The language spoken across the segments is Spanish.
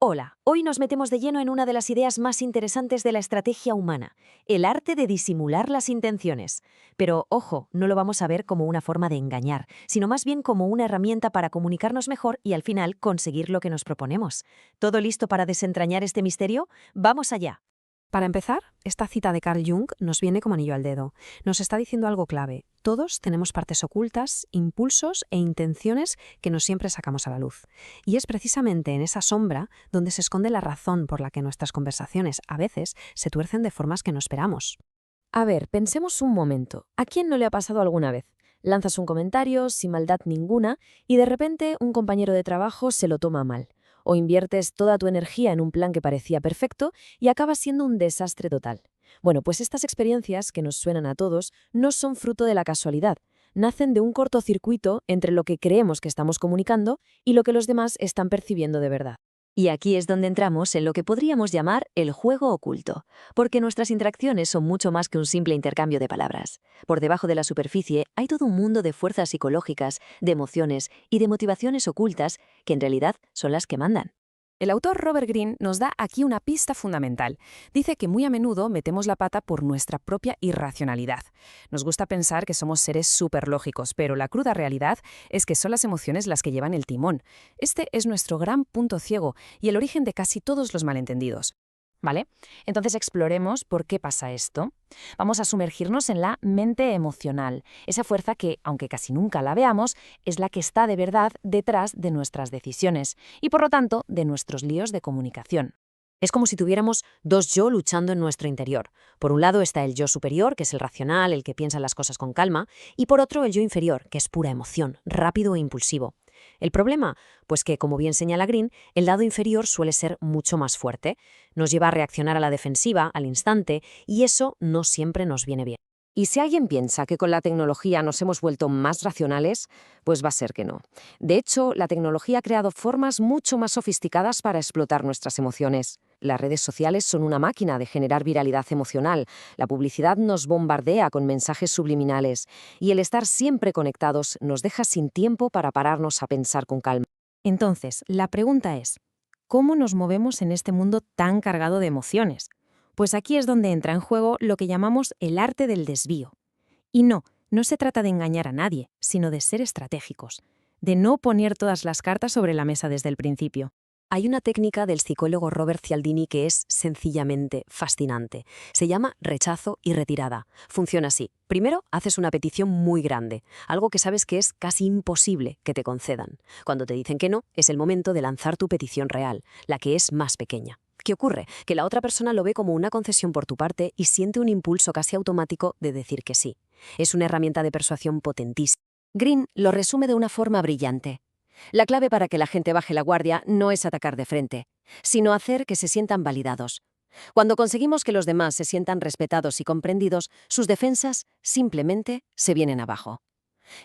Hola, hoy nos metemos de lleno en una de las ideas más interesantes de la estrategia humana, el arte de disimular las intenciones. Pero ojo, no lo vamos a ver como una forma de engañar, sino más bien como una herramienta para comunicarnos mejor y al final conseguir lo que nos proponemos. ¿Todo listo para desentrañar este misterio? ¡Vamos allá! Para empezar, esta cita de Carl Jung nos viene como anillo al dedo. Nos está diciendo algo clave. Todos tenemos partes ocultas, impulsos e intenciones que no siempre sacamos a la luz. Y es precisamente en esa sombra donde se esconde la razón por la que nuestras conversaciones a veces se tuercen de formas que no esperamos. A ver, pensemos un momento. ¿A quién no le ha pasado alguna vez? Lanzas un comentario sin maldad ninguna y de repente un compañero de trabajo se lo toma mal. O inviertes toda tu energía en un plan que parecía perfecto y acaba siendo un desastre total. Bueno, pues estas experiencias, que nos suenan a todos, no son fruto de la casualidad. Nacen de un cortocircuito entre lo que creemos que estamos comunicando y lo que los demás están percibiendo de verdad. Y aquí es donde entramos en lo que podríamos llamar el juego oculto, porque nuestras interacciones son mucho más que un simple intercambio de palabras. Por debajo de la superficie hay todo un mundo de fuerzas psicológicas, de emociones y de motivaciones ocultas que en realidad son las que mandan. El autor Robert Greene nos da aquí una pista fundamental. Dice que muy a menudo metemos la pata por nuestra propia irracionalidad. Nos gusta pensar que somos seres superlógicos, pero la cruda realidad es que son las emociones las que llevan el timón. Este es nuestro gran punto ciego y el origen de casi todos los malentendidos. ¿Vale? Entonces exploremos por qué pasa esto. Vamos a sumergirnos en la mente emocional, esa fuerza que, aunque casi nunca la veamos, es la que está de verdad detrás de nuestras decisiones y, por lo tanto, de nuestros líos de comunicación. Es como si tuviéramos dos yo luchando en nuestro interior. Por un lado está el yo superior, que es el racional, el que piensa las cosas con calma, y por otro el yo inferior, que es pura emoción, rápido e impulsivo. El problema, pues que, como bien señala Green, el lado inferior suele ser mucho más fuerte, nos lleva a reaccionar a la defensiva, al instante, y eso no siempre nos viene bien. Y si alguien piensa que con la tecnología nos hemos vuelto más racionales, pues va a ser que no. De hecho, la tecnología ha creado formas mucho más sofisticadas para explotar nuestras emociones. Las redes sociales son una máquina de generar viralidad emocional. La publicidad nos bombardea con mensajes subliminales. Y el estar siempre conectados nos deja sin tiempo para pararnos a pensar con calma. Entonces, la pregunta es, ¿cómo nos movemos en este mundo tan cargado de emociones? Pues aquí es donde entra en juego lo que llamamos el arte del desvío. Y no se trata de engañar a nadie, sino de ser estratégicos, de no poner todas las cartas sobre la mesa desde el principio. Hay una técnica del psicólogo Robert Cialdini que es sencillamente fascinante. Se llama rechazo y retirada. Funciona así. Primero, haces una petición muy grande, algo que sabes que es casi imposible que te concedan. Cuando te dicen que no, es el momento de lanzar tu petición real, la que es más pequeña. ¿Qué ocurre? Que la otra persona lo ve como una concesión por tu parte y siente un impulso casi automático de decir que sí. Es una herramienta de persuasión potentísima. Green lo resume de una forma brillante. La clave para que la gente baje la guardia no es atacar de frente, sino hacer que se sientan validados. Cuando conseguimos que los demás se sientan respetados y comprendidos, sus defensas simplemente se vienen abajo.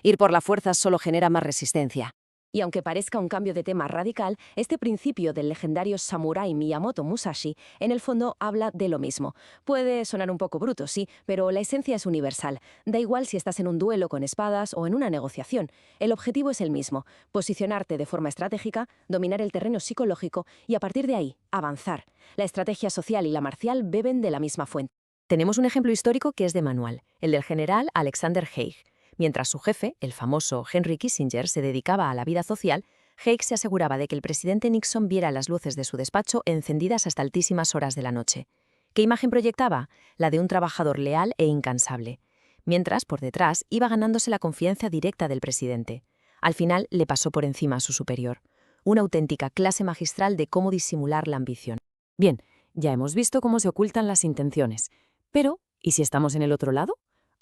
Ir por la fuerza solo genera más resistencia. Y aunque parezca un cambio de tema radical, este principio del legendario samurái Miyamoto Musashi en el fondo habla de lo mismo. Puede sonar un poco bruto, sí, pero la esencia es universal. Da igual si estás en un duelo con espadas o en una negociación. El objetivo es el mismo: posicionarte de forma estratégica, dominar el terreno psicológico y a partir de ahí, avanzar. La estrategia social y la marcial beben de la misma fuente. Tenemos un ejemplo histórico que es de manual, el del general Alexander Haig. Mientras su jefe, el famoso Henry Kissinger, se dedicaba a la vida social, Haig se aseguraba de que el presidente Nixon viera las luces de su despacho encendidas hasta altísimas horas de la noche. ¿Qué imagen proyectaba? La de un trabajador leal e incansable. Mientras, por detrás, iba ganándose la confianza directa del presidente. Al final, le pasó por encima a su superior. Una auténtica clase magistral de cómo disimular la ambición. Bien, ya hemos visto cómo se ocultan las intenciones. Pero, ¿y si estamos en el otro lado?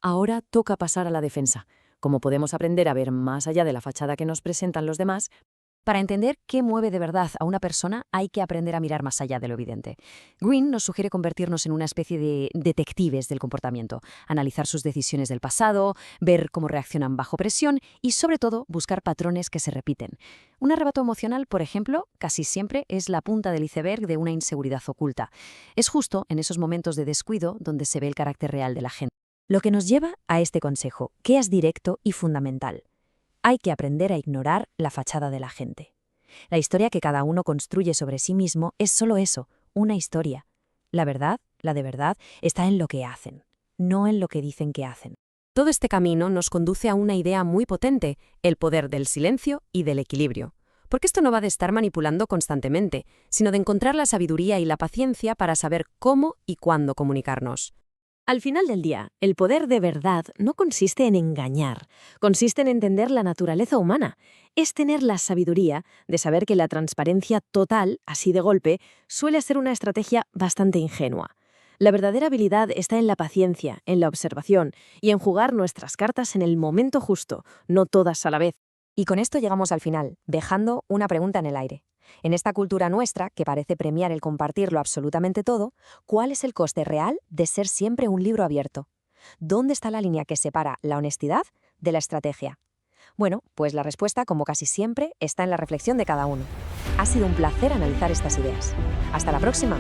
Ahora toca pasar a la defensa. ¿Cómo podemos aprender a ver más allá de la fachada que nos presentan los demás? Para entender qué mueve de verdad a una persona, hay que aprender a mirar más allá de lo evidente. Green nos sugiere convertirnos en una especie de detectives del comportamiento, analizar sus decisiones del pasado, ver cómo reaccionan bajo presión y, sobre todo, buscar patrones que se repiten. Un arrebato emocional, por ejemplo, casi siempre es la punta del iceberg de una inseguridad oculta. Es justo en esos momentos de descuido donde se ve el carácter real de la gente. Lo que nos lleva a este consejo, que es directo y fundamental. Hay que aprender a ignorar la fachada de la gente. La historia que cada uno construye sobre sí mismo es solo eso, una historia. La verdad, la de verdad, está en lo que hacen, no en lo que dicen que hacen. Todo este camino nos conduce a una idea muy potente, el poder del silencio y del equilibrio. Porque esto no va de estar manipulando constantemente, sino de encontrar la sabiduría y la paciencia para saber cómo y cuándo comunicarnos. Al final del día, el poder de verdad no consiste en engañar, consiste en entender la naturaleza humana. Es tener la sabiduría de saber que la transparencia total, así de golpe, suele ser una estrategia bastante ingenua. La verdadera habilidad está en la paciencia, en la observación y en jugar nuestras cartas en el momento justo, no todas a la vez. Y con esto llegamos al final, dejando una pregunta en el aire. En esta cultura nuestra, que parece premiar el compartirlo absolutamente todo, ¿cuál es el coste real de ser siempre un libro abierto? ¿Dónde está la línea que separa la honestidad de la estrategia? Bueno, pues la respuesta, como casi siempre, está en la reflexión de cada uno. Ha sido un placer analizar estas ideas. Hasta la próxima.